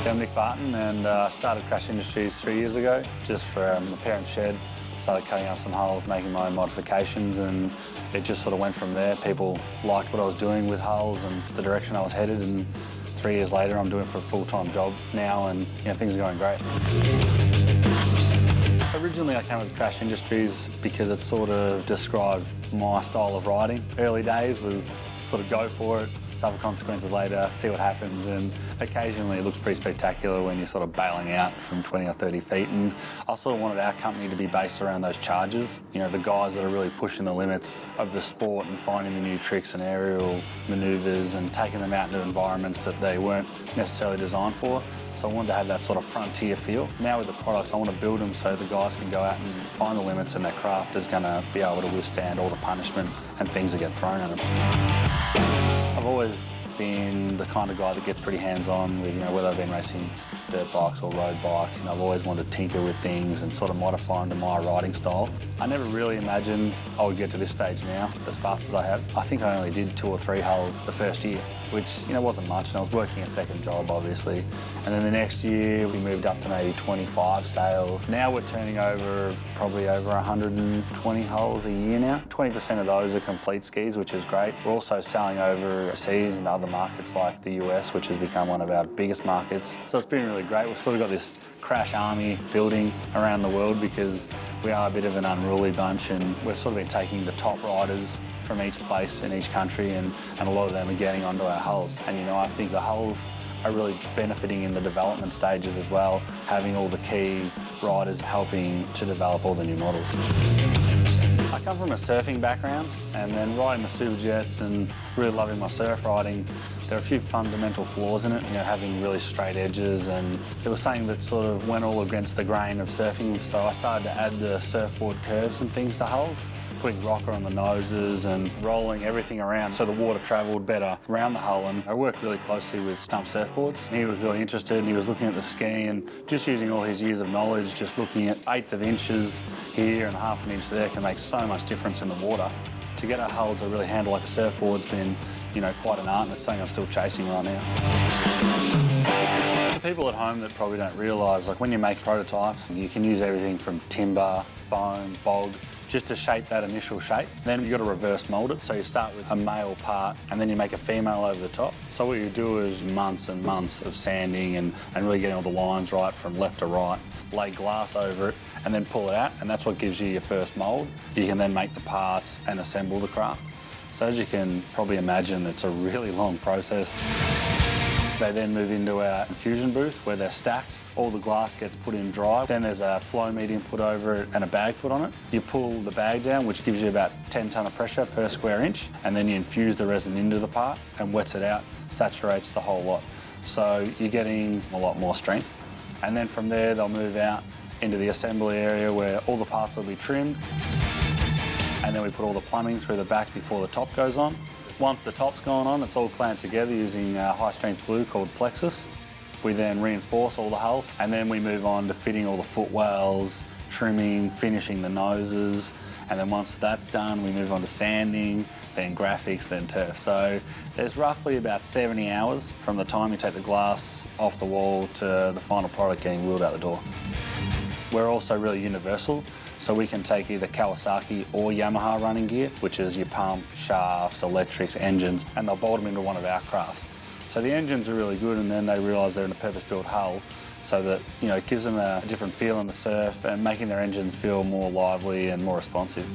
I'm Nick Barton and started Krash Industries 3 years ago, just for my parents' shed. Started cutting up some hulls, making my own modifications, and it just sort of went from there. People liked what I was doing with hulls and the direction I was headed, and 3 years later I'm doing it for a full-time job now, and things are going great. Originally I came with Krash Industries because it sort of described my style of riding. Early days was sort of go for it, suffer consequences later, see what happens, and occasionally it looks pretty spectacular when you're sort of bailing out from 20 or 30 feet. And I sort of wanted our company to be based around those chargers, the guys that are really pushing the limits of the sport and finding the new tricks and aerial manoeuvres and taking them out into environments that they weren't necessarily designed for. So I wanted to have that sort of frontier feel. Now with the products, I want to build them so the guys can go out and find the limits, and their craft is going to be able to withstand all the punishment and things that get thrown at them. I've always been the kind of guy that gets pretty hands-on with, whether I've been racing dirt bikes or road bikes. I've always wanted to tinker with things and sort of modify them to my riding style. I never really imagined I would get to this stage now as fast as I have. I think I only did 2 or 3 hulls the first year, which wasn't much, and I was working a second job obviously. And then the next year we moved up to maybe 25 sales. Now we're turning over probably over 120 hulls a year now. 20% of those are complete skis, which is great. We're also selling overseas and other markets like the US, which has become one of our biggest markets. So it's been really great. We've sort of got this Krash army building around the world because we are a bit of an unruly bunch, and we've sort of been taking the top riders from each place in each country, and a lot of them are getting onto our hulls. And I think the hulls are really benefiting in the development stages as well, having all the key riders helping to develop all the new models. I come from a surfing background, and then riding the super jets and really loving my surf riding. There are a few fundamental flaws in it, having really straight edges, and it was something that sort of went all against the grain of surfing, so I started to add the surfboard curves and things to hulls, putting rocker on the noses and rolling everything around so the water travelled better around the hull. And I worked really closely with Stump Surfboards. He was really interested, and he was looking at the ski and just using all his years of knowledge, just looking at 1/8 of inches here and 1/2 an inch there can make so much difference in the water. To get a hull to really handle like a surfboard's been, quite an art, and it's something I'm still chasing right now. For people at home that probably don't realise, like when you make prototypes, you can use everything from timber, foam, bog, just to shape that initial shape. Then you've got to reverse mould it. So you start with a male part and then you make a female over the top. So what you do is months and months of sanding and really getting all the lines right from left to right, lay glass over it and then pull it out, and that's what gives you your first mould. You can then make the parts and assemble the craft. So as you can probably imagine, it's a really long process. They then move into our infusion booth where they're stacked. All the glass gets put in dry. Then there's a flow medium put over it and a bag put on it. You pull the bag down, which gives you about 10 tonne of pressure per square inch, and then you infuse the resin into the part and wets it out, saturates the whole lot. So you're getting a lot more strength. And then from there, they'll move out into the assembly area where all the parts will be trimmed. And then we put all the plumbing through the back before the top goes on. Once the top's gone on, it's all clamped together using high-strength glue called plexus. We then reinforce all the hulls, and then we move on to fitting all the footwells, trimming, finishing the noses, and then once that's done, we move on to sanding, then graphics, then turf. So there's roughly about 70 hours from the time you take the glass off the wall to the final product getting wheeled out the door. We're also really universal, so we can take either Kawasaki or Yamaha running gear, which is your pump, shafts, electrics, engines, and they'll bolt them into one of our crafts. So the engines are really good, and then they realise they're in a purpose-built hull, so that it gives them a different feel in the surf and making their engines feel more lively and more responsive.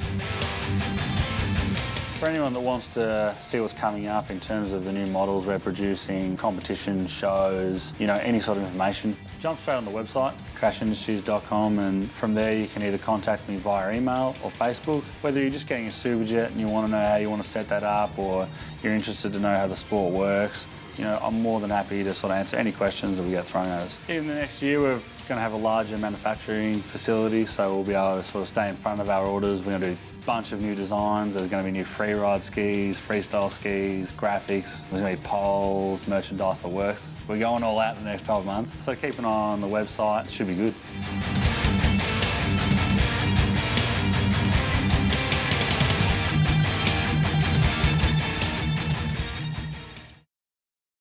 For anyone that wants to see what's coming up in terms of the new models we're producing, competition, shows, any sort of information, jump straight on the website, krashindustries.com, and from there you can either contact me via email or Facebook. Whether you're just getting a superjet and you want to know how you want to set that up, or you're interested to know how the sport works, I'm more than happy to sort of answer any questions that we get thrown at us. In the next year, we're going to have a larger manufacturing facility, so we'll be able to sort of stay in front of our orders. We're going to do a bunch of new designs. There's going to be new freeride skis, freestyle skis, graphics. There's going to be poles, merchandise, the works. We're going all out in the next 12 months, so keep an eye on the website. It should be good.